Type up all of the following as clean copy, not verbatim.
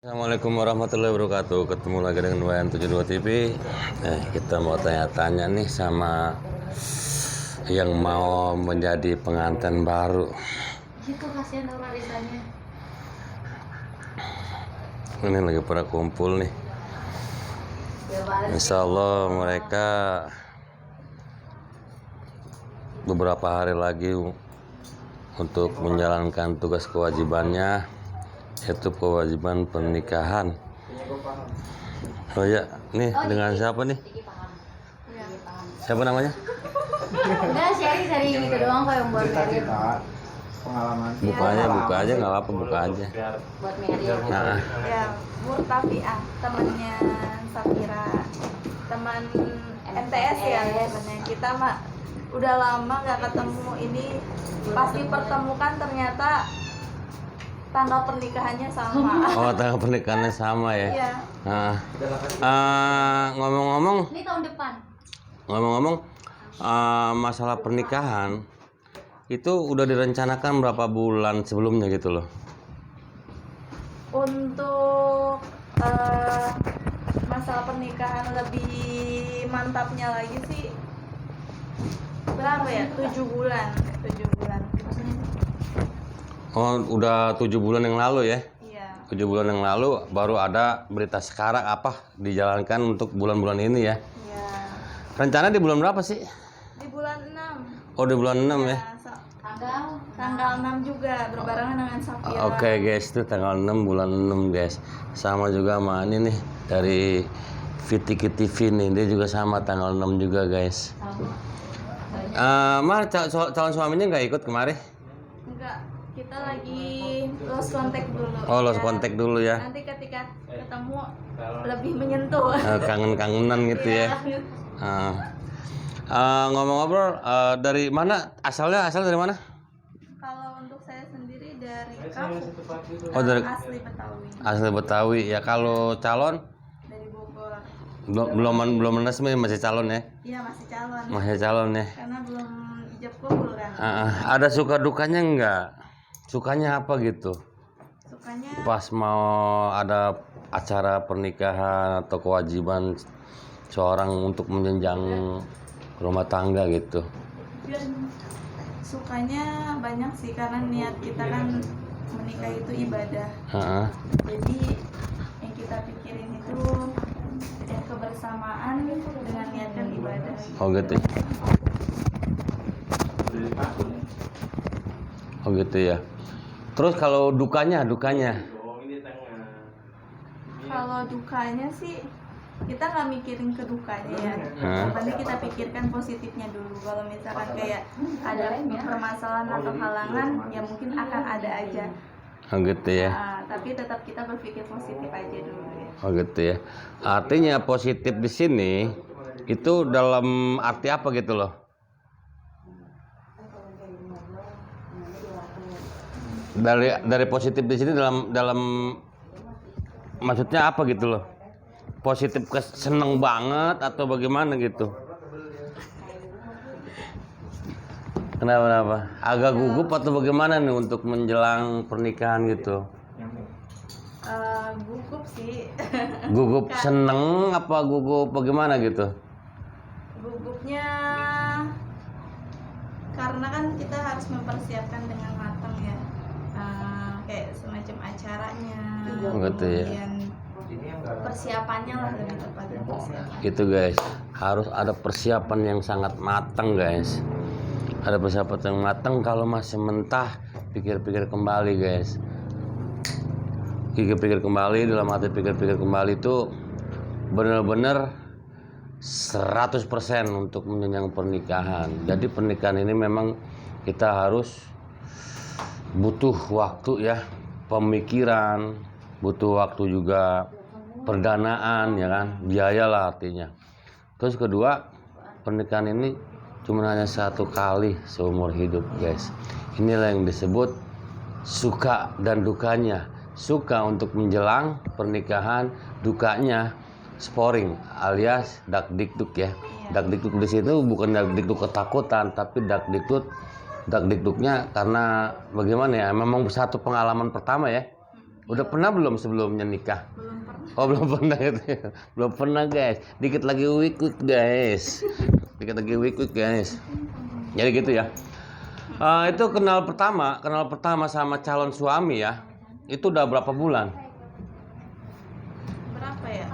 Assalamualaikum warahmatullahi wabarakatuh. Ketemu lagi dengan WN72 TV. Kita mau tanya-tanya nih sama yang mau menjadi pengantin baru. Itu kasihan orang Risanya. Ini lagi pada kumpul nih. Insya Allah mereka beberapa hari lagi untuk menjalankan tugas kewajibannya, yaitu kewajiban pernikahan. Oh ya, nih dengan siapa nih? Siapa namanya? Enggak, sharing gitu doang kok yang buat merit. Pengalaman Buka aja nggak apa-apa, buka aja. Buat merit. Nah, Ya, Murtafiah, temannya Safira, teman MTS ya sebenarnya. Kita mah udah lama nggak ketemu, ini pas dipertemukan ternyata tanggal pernikahannya sama. oh tanggal pernikahannya sama ya. Iya. Nah, ngomong-ngomong, Ini tahun depan. masalah pernikahan itu udah direncanakan berapa bulan sebelumnya gitu loh. Untuk masalah pernikahan lebih mantapnya lagi sih berapa ya? 7 bulan. Oh, udah 7 bulan yang lalu ya. Iya. 7 bulan yang lalu baru ada berita sekarang apa dijalankan untuk bulan-bulan ini ya. Iya. Rencana di bulan berapa sih? Di bulan 6. Oh, di bulan 6 ya. Tanggal 6 juga berbarengan dengan Safira. Oke guys, itu tanggal 6 bulan 6 guys. Sama juga sama ini nih dari VTK TV nih, dia juga sama tanggal 6 juga guys. Mar, calon suaminya nggak ikut kemarin? Enggak, kita lagi lost contact dulu. Oh, lost contact dulu ya. Nanti ketika ketemu lebih menyentuh. Kangen-kangenan gitu ya. Ngomong-ngobrol, dari mana asalnya? Asal dari mana? Kalau untuk saya sendiri dari Kampung. Oh, dari Asli Betawi. asli Betawi ya. Kalau calon Dari Bogor. belum resmi, masih calon ya. Iya, masih calon. Masih calon ya. Karena belum ijab kabul kan. Ada suka dukanya enggak? Sukanya apa gitu? Sukanya Pas mau ada acara pernikahan atau kewajiban seorang untuk menjenjang rumah tangga gitu. sukanya banyak sih, karena niat kita kan menikah itu ibadah. Heeh. Jadi yang kita pikirin itu ya kebersamaan dengan niatkan ibadah. Oh gitu. Oh gitu ya. Terus kalau dukanya? Kalau dukanya sih kita nggak mikirin ke dukanya ya. Yang penting kita pikirkan positifnya dulu. Kalau misalkan kayak ada permasalahan atau halangan, ya mungkin akan ada aja. Oh gitu ya. Tapi tetap kita berpikir positif aja dulu ya. Oh gitu ya. Artinya positif di sini itu dalam arti apa gitu loh? Dari positif di sini dalam maksudnya apa gitu loh? Positif seneng banget atau bagaimana gitu? Kenapa? Agak gugup atau bagaimana nih untuk menjelang pernikahan gitu? Gugup sih. Gugup seneng apa gugup bagaimana gitu? Gugupnya karena kan kita harus mempersiapkan dengan matang ya. Kayak semacam acaranya, Gitu ya. kemudian persiapannya lah, lebih tepatnya persiapan. Gitu guys, harus ada persiapan yang sangat matang guys. Ada persiapan yang matang. Kalau masih mentah, pikir-pikir kembali guys. Pikir-pikir kembali, dalam arti pikir-pikir kembali itu benar-benar 100% untuk menjenjang pernikahan. Jadi pernikahan ini memang kita harus butuh waktu ya, pemikiran, butuh waktu juga perdanaan ya kan, biaya lah artinya. Terus kedua, pernikahan ini cuma hanya satu kali seumur hidup guys. Inilah yang disebut suka dan dukanya. Suka untuk menjelang pernikahan, dukanya sporing alias dakdikduk ya. Dakdikduk di situ bukan dakdikduk ketakutan, tapi dakdikduknya karena bagaimana ya, memang satu pengalaman pertama ya. Udah pernah belum sebelumnya nikah? Belum pernah. Oh belum pernah gitu ya. Belum pernah guys. Dikit lagi week guys. Dikit lagi week guys. Jadi gitu ya. Itu kenal pertama sama calon suami ya. Itu udah berapa bulan? Berapa ya?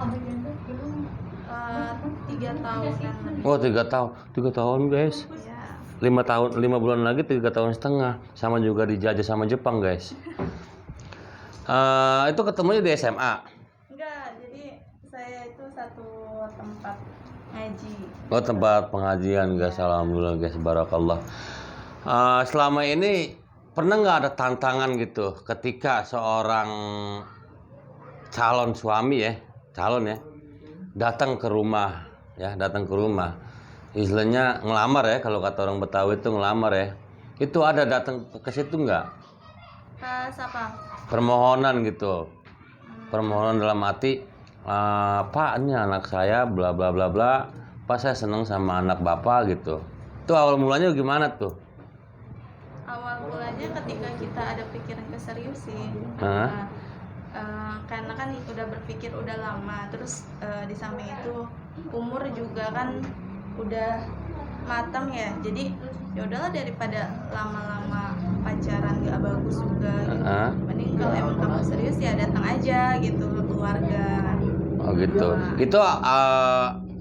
3 tahun kan lebih. Oh 3 tahun. 3 tahun guys. Ya. 5 tahun, 5 bulan lagi 3 tahun setengah. Sama juga dijajah sama Jepang guys. Itu ketemunya di SMA. Enggak, jadi saya itu satu tempat ngaji. Oh tempat pengajian guys. Alhamdulillah guys. Barakallah. Selama ini pernah nggak ada tantangan gitu ketika seorang calon suami ya, datang ke rumah ya, istilahnya ngelamar ya, kalau kata orang Betawi itu ngelamar ya, itu ada datang ke situ nggak? Siapa? Permohonan gitu, permohonan dalam arti Pak ini anak saya bla bla bla bla, Pak saya seneng sama anak bapak gitu. Itu awal mulanya gimana tuh? Awal mulanya ketika kita ada pikiran ke serius sih. Hah? Karena kan udah berpikir udah lama, terus di samping itu umur juga kan udah matang ya, jadi ya udahlah daripada lama-lama pacaran gak bagus juga gitu. Mending kalau emang kamu serius ya datang aja gitu ke keluarga. Oh gitu. Itu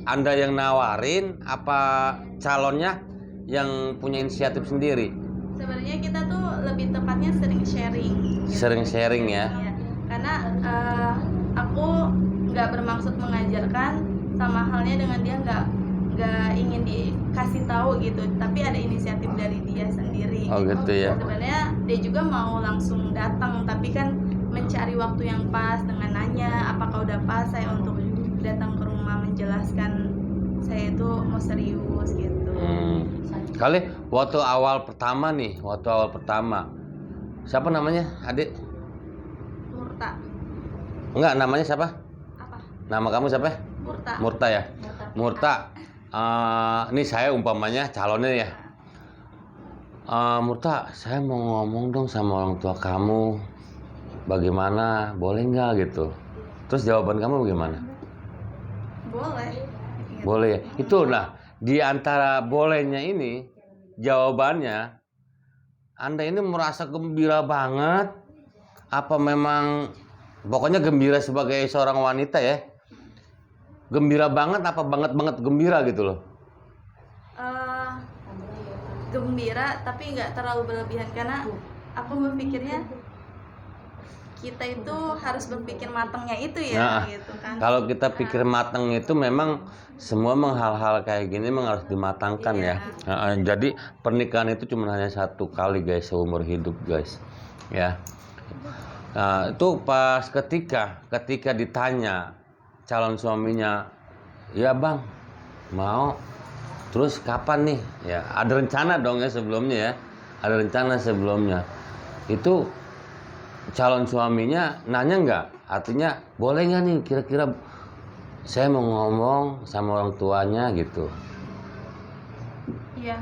Anda yang nawarin apa calonnya yang punya inisiatif sendiri? Sebenarnya kita tuh lebih tepatnya sering sharing. Sering sharing ya. Iya. Karena aku nggak bermaksud mengajarkan, sama halnya dengan dia nggak ingin dikasih tahu gitu, tapi ada inisiatif dari dia sendiri. Oh gitu ya. Sebenarnya dia juga mau langsung datang, tapi kan mencari waktu yang pas dengan nanya apakah udah pas saya untuk datang ke rumah menjelaskan saya itu mau serius gitu. Kali waktu awal pertama, siapa namanya adik? Murta. Enggak, namanya siapa? Apa? Nama kamu siapa? Murta ya. Murta. Ini saya umpamanya calonnya ya. Murta, saya mau ngomong dong sama orang tua kamu. Bagaimana? Boleh nggak gitu? Terus jawaban kamu bagaimana? Boleh. Boleh ya. Itu di antara bolehnya ini jawabannya, Anda ini merasa gembira banget apa memang pokoknya gembira sebagai seorang wanita ya? Gembira banget apa banget gembira gitu loh? Gembira tapi nggak terlalu berlebihan, karena aku berpikirnya kita itu harus berpikir matangnya itu ya, gitu kan. Kalau kita pikir matang itu memang semua hal-hal kayak gini memang harus dimatangkan ya. Jadi pernikahan itu cuma hanya satu kali guys seumur hidup guys ya. Itu pas ketika ditanya calon suaminya, ya bang mau, terus kapan nih ya, ada rencana dong ya sebelumnya ya, ada rencana sebelumnya. Itu calon suaminya nanya nggak, artinya boleh nggak nih kira-kira saya mau ngomong sama orang tuanya gitu. Iya.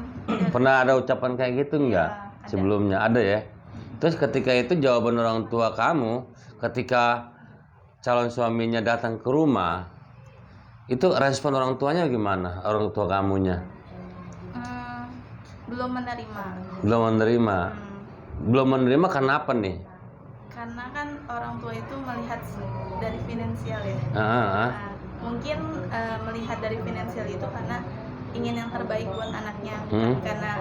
Pernah ada ucapan kayak gitu nggak? Ada. Sebelumnya ada ya. Terus ketika itu jawaban orang tua kamu ketika calon suaminya datang ke rumah, itu respon orang tuanya gimana? Orang tua kamunya? Belum menerima. Belum menerima karena apa nih? Karena kan orang tua itu melihat dari finansial ya. Mungkin melihat dari finansial itu karena ingin yang terbaik buat anaknya, bukan karena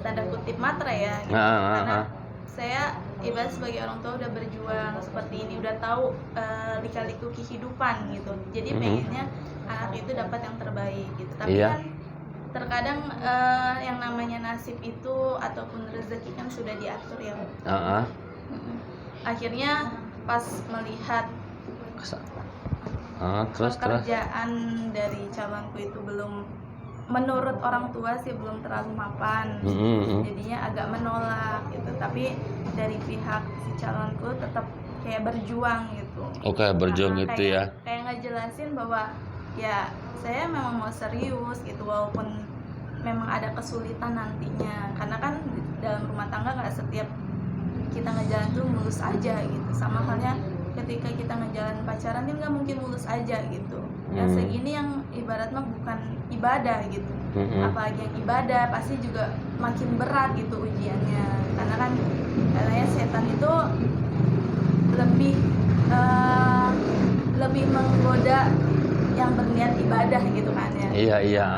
tanda kutip matre ya gitu. Karena saya ibarat sebagai orang tua udah berjuang seperti ini, udah tahu lika-liku kehidupan gitu, jadi pengennya anak itu dapat yang terbaik gitu. Tapi kan terkadang yang namanya nasib itu ataupun rezeki kan sudah diatur ya. Akhirnya pas melihat pekerjaan dari calonku itu belum, menurut orang tua sih belum terlalu mapan, jadinya agak menolak gitu. Tapi dari pihak si calonku tetap kayak berjuang gitu. Oke, berjuang gitu ya. Kayak ngejelasin bahwa ya saya memang mau serius gitu, walaupun memang ada kesulitan nantinya, karena kan dalam rumah tangga nggak setiap kita ngejalan tuh mulus aja gitu. Sama halnya ketika kita ngejalan pacaran kan nggak mungkin mulus aja gitu. Yang segini yang ibarat mah bukan ibadah gitu. Apalagi yang ibadah pasti juga makin berat gitu ujiannya. Karena kan katanya setan itu lebih menggoda yang berniat ibadah gitu kan ya. Iya.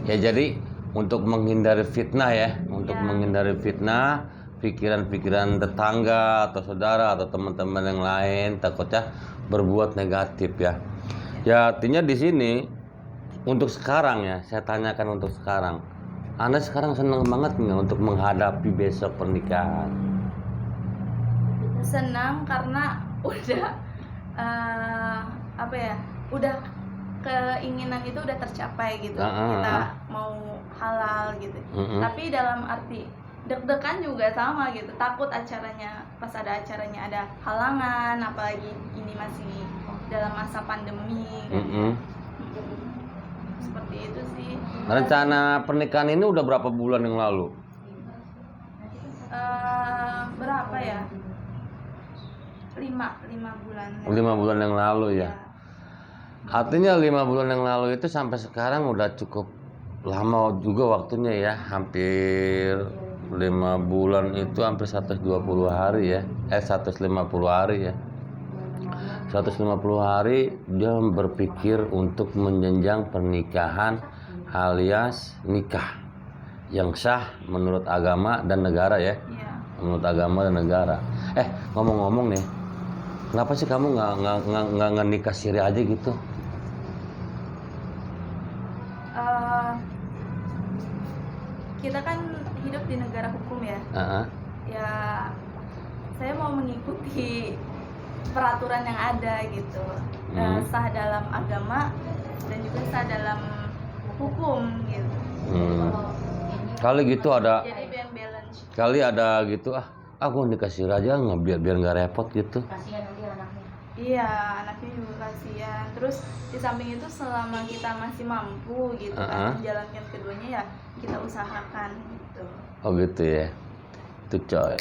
Ya jadi untuk menghindari fitnah ya, untuk menghindari fitnah, pikiran-pikiran tetangga atau saudara atau teman-teman yang lain takutnya berbuat negatif ya. Ya artinya di sini untuk sekarang ya, saya tanyakan untuk sekarang. Anda sekarang senang banget nggak untuk menghadapi besok pernikahan? Senang karena udah udah keinginan itu udah tercapai gitu. Kita mau halal gitu. Tapi dalam arti deg-degan juga sama gitu. Takut acaranya pas ada acaranya ada halangan, apalagi ini masih dalam masa pandemi gitu. Seperti itu sih. Rencana pernikahan ini udah berapa bulan yang lalu? Berapa ya? 5 bulan. 5 bulan yang lalu ya. Artinya 5 bulan yang lalu itu sampai sekarang udah cukup lama juga waktunya ya. Hampir 5 bulan itu hampir 120 hari ya. 150 hari ya. 150 hari dia berpikir untuk menjenjang pernikahan alias nikah yang sah menurut agama dan negara ya. Menurut agama dan negara. Ngomong-ngomong nih, kenapa sih kamu nggak nikah siri aja gitu? Kita kan hidup di negara hukum ya. Ya saya mau mengikuti peraturan yang ada gitu. Sah dalam agama dan juga sah dalam hukum gitu. Kali gitu ada. Jadi biar balance. Kali ada gitu aku nikah siri aja biar nggak repot gitu. Kasihan nanti anaknya. Iya, anaknya juga kasihan. Terus di samping itu selama kita masih mampu gitu kan menjalankan keduanya ya kita usahakan gitu. Oh gitu ya. Itu coy.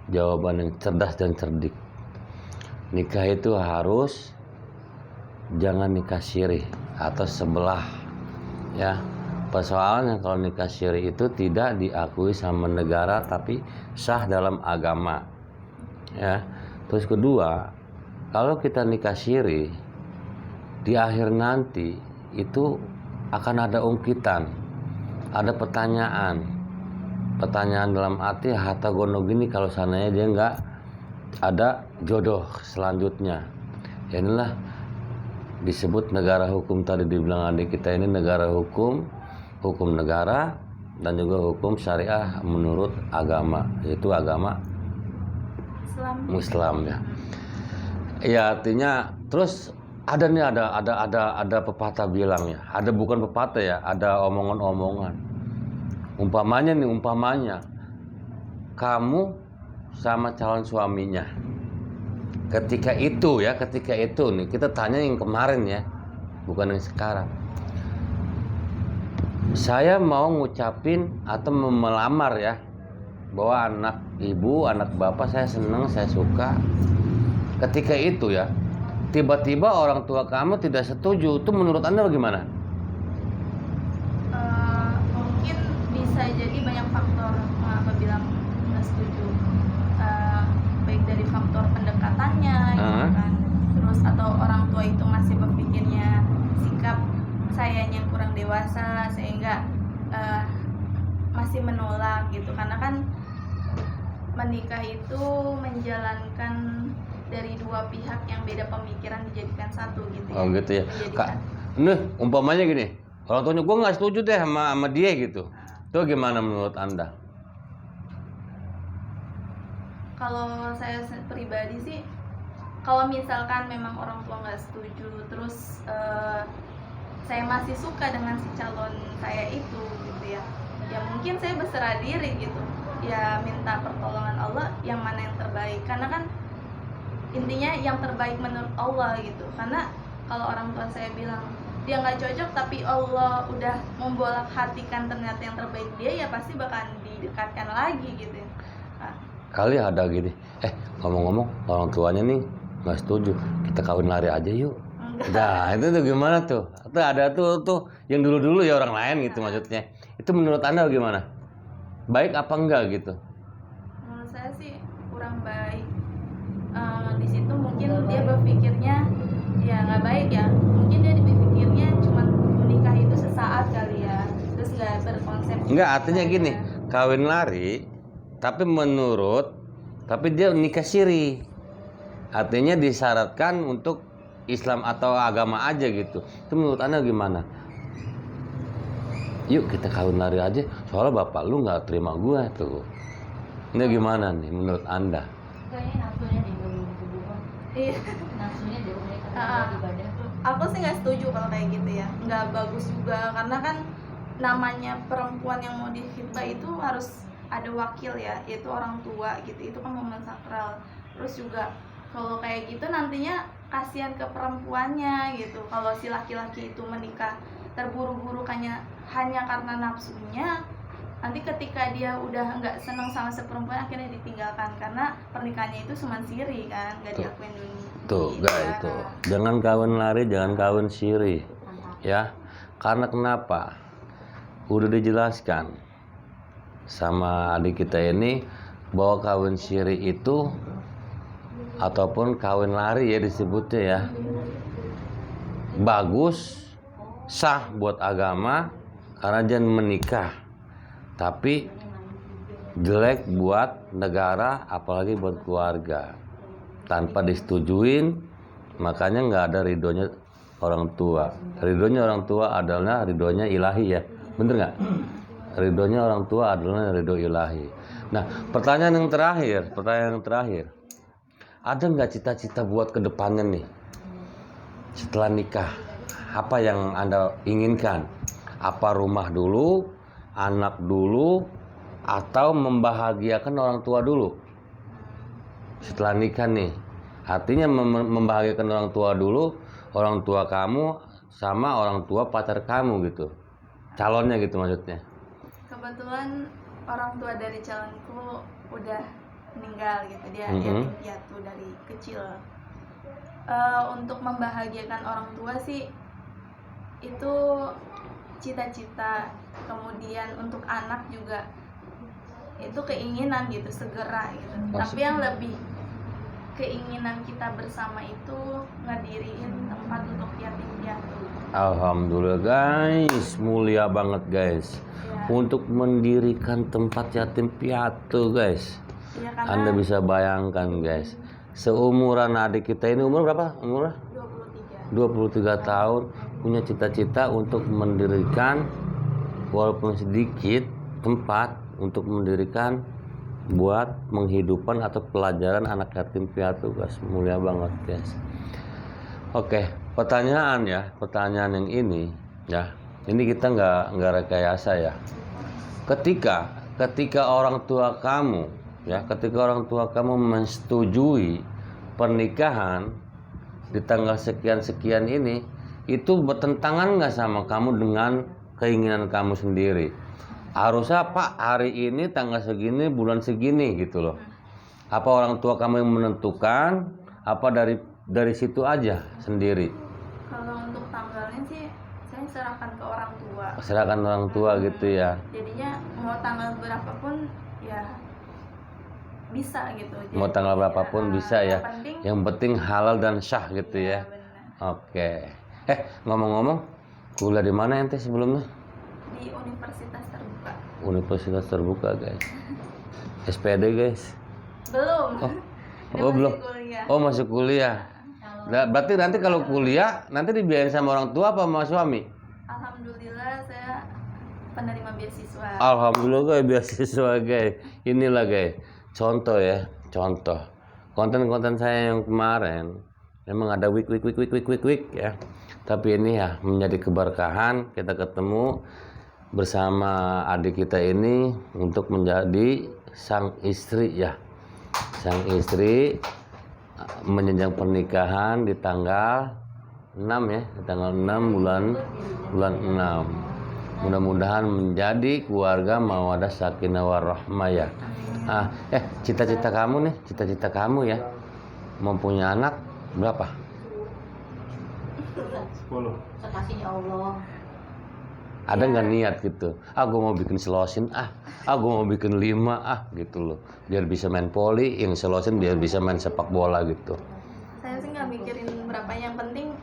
Jawaban yang cerdas dan cerdik. Nikah itu harus jangan nikah siri atau sebelah ya. Persoalannya kalau nikah siri itu tidak diakui sama negara tapi sah dalam agama ya. Terus kedua, kalau kita nikah siri di akhir nanti itu akan ada ungkitan, ada pertanyaan dalam arti harta gono gini kalau sananya dia nggak ada jodoh selanjutnya. Ya inilah disebut negara hukum tadi dibilang adik kita ini negara hukum negara dan juga hukum syariah menurut agama, yaitu agama Islam ya. Ya artinya terus ada nih ada pepatah bilang ya, ada bukan pepatah ya, ada omongan-omongan. Umpamanya kamu sama calon suaminya. Ketika itu nih kita tanya yang kemarin ya, bukan yang sekarang. Saya mau ngucapin atau melamar ya bahwa anak ibu, anak bapak saya senang, saya suka. Ketika itu ya, tiba-tiba orang tua kamu tidak setuju, itu menurut Anda bagaimana? Mungkin bisa jadi banyak faktor mengapa bilang nggak setuju. Baik dari faktor pendekatannya gitu kan. Terus atau orang tua itu masih berpikirnya sikap sayanya kurang dewasa sehingga masih menolak gitu. Karena kan menikah itu menjalankan dari dua pihak yang beda pemikiran dijadikan satu gitu ya. Oh gitu ya. Kak, nih umpamanya gini, orang tuanya gue nggak setuju deh sama dia gitu. Itu gimana menurut Anda? Kalau saya pribadi sih, kalau misalkan memang orang tua nggak setuju, terus saya masih suka dengan si calon saya itu gitu ya, ya mungkin saya berserah diri gitu, ya minta pertolongan Allah yang mana yang terbaik, karena kan intinya yang terbaik menurut Allah gitu. Karena kalau orang tua saya bilang dia nggak cocok tapi Allah udah membolak hatikan ternyata yang terbaik dia, ya pasti bakalan didekatkan lagi gitu. Nah, kali ada gini, ngomong-ngomong orang tuanya nih nggak setuju, kita kawin lari aja yuk. Nah itu tuh gimana tuh? Atau ada tuh yang dulu-dulu ya orang lain gitu maksudnya. Itu menurut Anda bagaimana? Baik apa enggak gitu? Menurut saya sih kurang baik. Di situ mungkin dia berpikirnya ya nggak baik ya. Mungkin dia berpikirnya cuma menikah itu sesaat kali ya. Terus nggak berkonsep. Enggak, artinya gini, kawin lari, tapi dia nikah siri. Artinya disyaratkan untuk Islam atau agama aja gitu. Itu menurut Anda gimana? Yuk kita kawin lari aja, soalnya bapak lu nggak terima gua tuh. Ini gimana nih menurut Anda? Kayaknya nafsunya di dulu. Iya. Nafsunya di mereka ibadah tuh. Aku sih nggak setuju kalau kayak gitu ya. Nggak bagus juga karena kan namanya perempuan yang mau dikhitbah itu harus ada wakil ya, yaitu orang tua gitu. Itu kan momen sakral. Terus juga kalau kayak gitu nantinya kasihan ke perempuannya gitu. Kalau si laki-laki itu menikah terburu-buru hanya karena nafsunya, nanti ketika dia udah nggak senang sama si perempuan akhirnya ditinggalkan karena pernikahannya itu cuma siri kan, nggak diakuin dunia. Tuh guys, tuh jangan kawin lari, jangan kawin siri ya. Karena kenapa? Udah dijelaskan sama adik kita ini bahwa kawin siri itu ataupun kawin lari ya disebutnya ya, bagus, sah buat agama karena dia menikah, tapi jelek buat negara apalagi buat keluarga tanpa disetujuin. Makanya nggak ada ridhonya orang tua. Ridhonya orang tua adalah ridhonya ilahi ya, bener nggak? Ridhonya orang tua adalah ridho ilahi. Nah pertanyaan yang terakhir, ada nggak cita-cita buat kedepannya nih setelah nikah? Apa yang Anda inginkan? Apa rumah dulu, anak dulu, atau membahagiakan orang tua dulu setelah nikah nih? Artinya membahagiakan orang tua dulu, orang tua kamu sama orang tua pacar kamu gitu, calonnya gitu maksudnya. Kebetulan orang tua dari calonku udah meninggal gitu, dia yatim piatu dari kecil. Untuk membahagiakan orang tua sih itu cita-cita, kemudian untuk anak juga itu keinginan gitu segera gitu. Tapi yang lebih keinginan kita bersama itu ngediriin tempat untuk yatim piatu. Alhamdulillah guys, mulia banget guys ya. Untuk mendirikan tempat yatim piatu guys ya, karena Anda bisa bayangkan guys, seumuran adik kita ini umur berapa? Umurnya 23 tahun, punya cita-cita untuk mendirikan walaupun sedikit tempat untuk mendirikan buat menghidupkan atau pelajaran anak yatim piatu guys. Mulia banget guys. Oke, pertanyaan yang ini ya, ini kita nggak rekayasa ya. Ketika orang tua kamu menyetujui pernikahan di tanggal sekian ini, itu bertentangan nggak sama kamu dengan keinginan kamu sendiri? Harusnya Pak hari ini tanggal segini bulan segini gitu loh. Apa orang tua kamu yang menentukan? Apa dari situ aja sendiri? Kalau untuk tanggalnya sih saya serahkan ke orang tua. Serahkan orang tua gitu ya. Jadinya mau tanggal berapapun ya bisa gitu. Jadi, mau tanggal berapapun bisa ya. Yang penting halal dan syah gitu ya. Benar. Oke. Ngomong-ngomong, kuliah di mana ente sebelumnya? Di Universitas Terbuka. Universitas Terbuka guys. SPD guys. Belum. Oh belum. Kuliah. Oh masih kuliah. Berarti nanti kalau kuliah nanti dibiayain sama orang tua apa sama suami? Alhamdulillah saya penerima beasiswa. Alhamdulillah guys, beasiswa guys. Inilah guys, contoh ya, contoh. Konten-konten saya yang kemarin memang ada week ya. Tapi ini ya menjadi keberkahan kita ketemu bersama adik kita ini untuk menjadi sang istri ya. Sang istri menjenjang pernikahan di tanggal 6 ya, di tanggal 6 bulan 6. Mudah-mudahan menjadi keluarga mawaddah sakinah warahmah ya. Cita-cita kamu nih, cita-cita kamu ya, mau punya anak berapa? 10. Sekasihnya Allah. Ada nggak niat gitu? Gue mau bikin selosin, gue mau bikin 5 gitu loh, biar bisa main poli, yang selosin biar bisa main sepak bola gitu. Saya sih nggak mikirin berapa, yang penting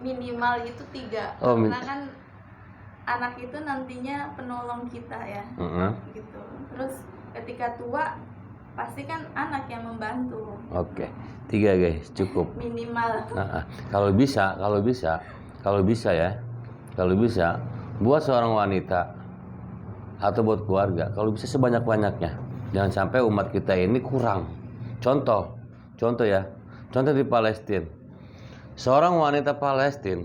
minimal itu 3. Oh, karena kan anak itu nantinya penolong kita ya, gitu. Terus ketika tua pasti kan anak yang membantu. Oke, 3 guys, cukup. Minimal. Kalau bisa ya, buat seorang wanita atau buat keluarga, kalau bisa sebanyak-banyaknya. Jangan sampai umat kita ini kurang. Contoh ya, contoh di Palestina. Seorang wanita Palestina,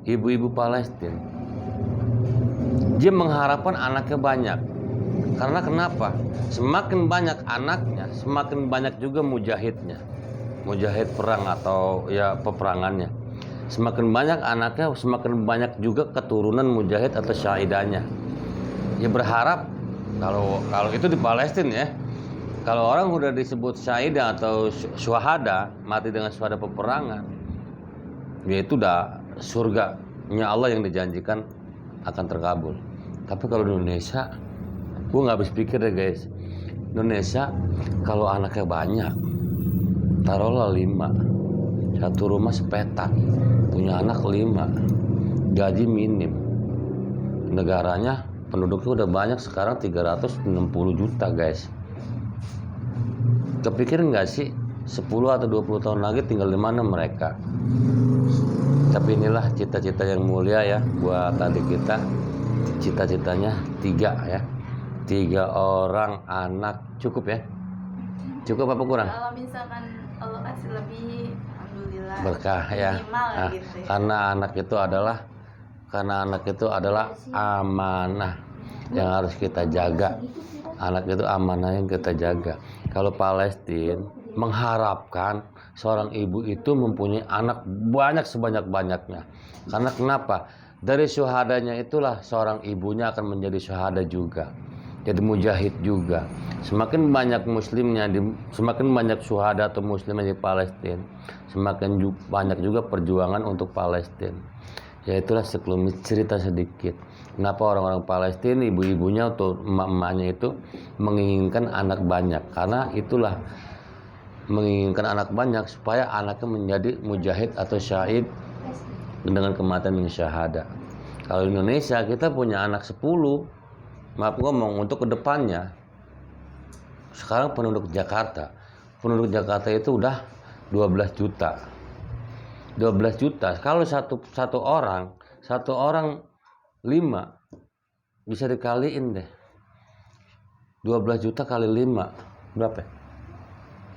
ibu-ibu Palestina, dia mengharapkan anaknya banyak. Karena kenapa? Semakin banyak anaknya, semakin banyak juga mujahidnya. Mujahid perang atau ya peperangannya. Semakin banyak anaknya, semakin banyak juga keturunan mujahid atau syahidanya. Ya berharap kalau itu di Palestina ya. Kalau orang udah disebut syahidah atau syuhada, mati dengan syuhada peperangan, ya itu udah surganya Allah yang dijanjikan akan terkabul. Tapi kalau di Indonesia, gue nggak habis pikir deh guys. Indonesia kalau anaknya banyak, taruhlah 5, satu rumah sepetak, punya anak 5, gaji minim, negaranya penduduknya udah banyak sekarang 360 juta guys. Kepikiran nggak sih 10 atau 20 tahun lagi tinggal di mana mereka? Tapi inilah cita-cita yang mulia ya buat adik kita. Cita-citanya 3 ya. 3 orang anak cukup ya? Cukup apa kurang? Kalau misalkan Allah kasih lebih, alhamdulillah. Berkah ya. Minimal gitu ya. Karena anak itu adalah amanah yang harus kita jaga. Anak itu amanah yang kita jaga. Kalau Palestina mengharapkan seorang ibu itu mempunyai anak banyak sebanyak-banyaknya. Karena kenapa? Dari syuhadanya itulah seorang ibunya akan menjadi syuhada juga. Jadi mujahid juga. Semakin banyak muslimnya, semakin banyak syuhada atau muslimnya di Palestina, semakin banyak juga perjuangan untuk Palestina. Ya itulah sekelumit cerita sedikit. Kenapa orang-orang Palestina, ibu-ibunya atau emak-emaknya itu menginginkan anak banyak? Karena itulah menginginkan anak banyak supaya anaknya menjadi mujahid atau syahid dengan kematian yang syahada. Kalau di Indonesia kita punya anak 10, maaf ngomong, untuk kedepannya sekarang penduduk Jakarta itu udah 12 juta. 12 juta. Kalau satu orang 5 bisa dikaliin deh. 12 juta kali 5 berapa?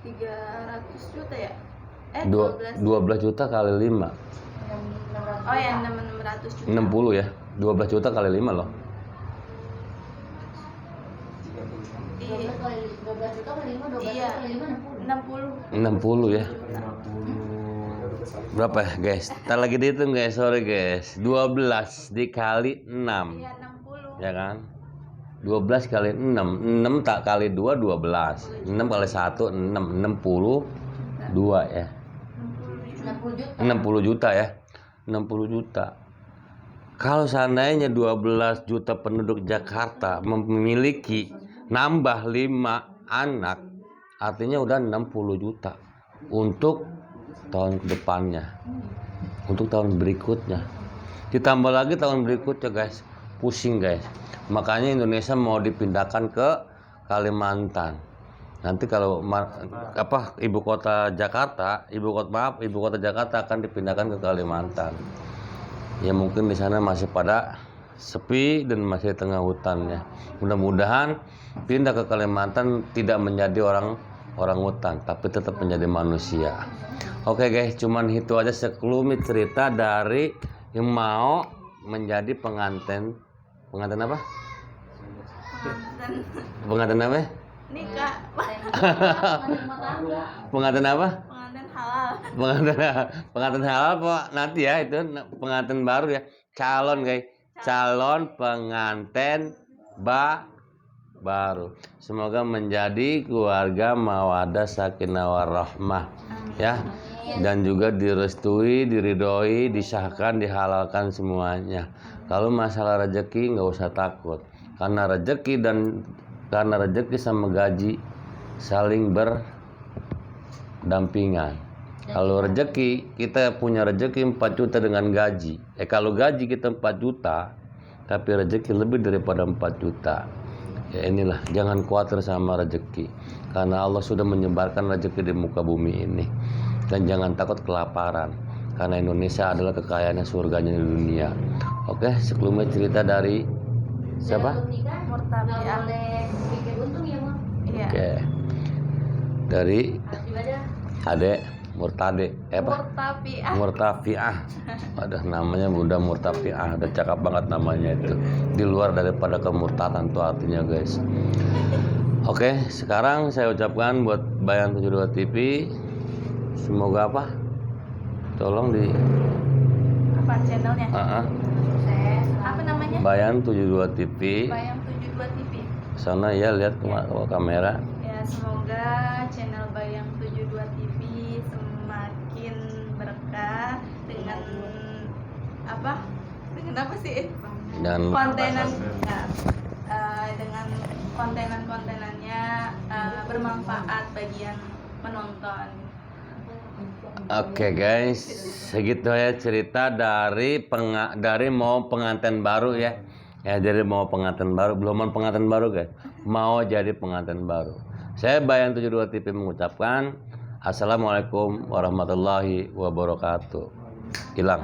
300 juta ya? 12 juta kali 5. Oh ya, 600 juta. 60 ya. 12 juta kali 5 loh. 12 juta kali 5, 12 Iya. juta kali 5, 60. 60 ya. Berapa ya guys? Ntar lagi dihitung guys, sorry guys. 12 dikali 6. Iya, 60. Ya kan? 12 kali 6. 6 tak kali 2 12. 6 kali 1 6. 62 ya. 60 juta ya. 60 juta. Kalau seandainya 12 juta penduduk Jakarta memiliki nambah 5 anak, artinya udah 60 juta untuk tahun depannya, untuk tahun berikutnya. Ditambah lagi tahun berikutnya guys, pusing guys. Makanya Indonesia mau dipindahkan ke Kalimantan. Nanti kalau ibu kota Jakarta akan dipindahkan ke Kalimantan. Ya mungkin di sana masih pada sepi dan masih di tengah hutan ya. Mudah-mudahan pindah ke Kalimantan tidak menjadi orang hutan, tapi tetap menjadi manusia. Oke guys, cuman itu aja sekelumit cerita dari yang mau menjadi pengantin apa? Pengantin apa? Nikah. Pengantin apa? Pengantin halal. Pengantin halal Pak, nanti ya itu pengantin baru ya, calon guys. calon pengantin baru. Semoga menjadi keluarga mawaddah sakinah warahmah ya. Dan juga direstui, diridhoi, disahkan, dihalalkan semuanya. Kalau masalah rezeki nggak usah takut. Karena rezeki sama gaji saling berdampingan. Kalau rezeki, kita punya rezeki 4 juta dengan gaji. Kalau gaji kita 4 juta, tapi rezeki lebih daripada 4 juta. Ya inilah, jangan khawatir sama rezeki. Karena Allah sudah menyebarkan rezeki di muka bumi ini. Dan jangan takut kelaparan. Karena Indonesia adalah kekayaannya surganya di dunia. Oke, sebelumnya cerita dari siapa? Murtabiah. Iya. Oke. Dari Adek Murtade, Murtafiah. Ada namanya Bunda Murtafiah, udah cakep banget namanya itu. Di luar daripada kemurtadan tuh artinya guys. Oke, sekarang saya ucapkan buat Bayan 72 TV, semoga apa? Tolong di Apa channelnya? Apa namanya? Bayan 72 TV. Bayang 72 TV. Sana ya, lihat ke kamera. Ya, semoga channel Bayang 72 TV semakin berkah dengan apa? Dengan apa sih? Dan Kontenan dengan kontenannya bermanfaat bagi yang menonton. Oke guys, segitu ya cerita dari mau pengantin baru ya. Ya, jadi mau pengantin baru, belum mau pengantin baru guys. Mau jadi pengantin baru. Saya Bayan 72 TV mengucapkan Assalamualaikum warahmatullahi wabarakatuh. Hilang.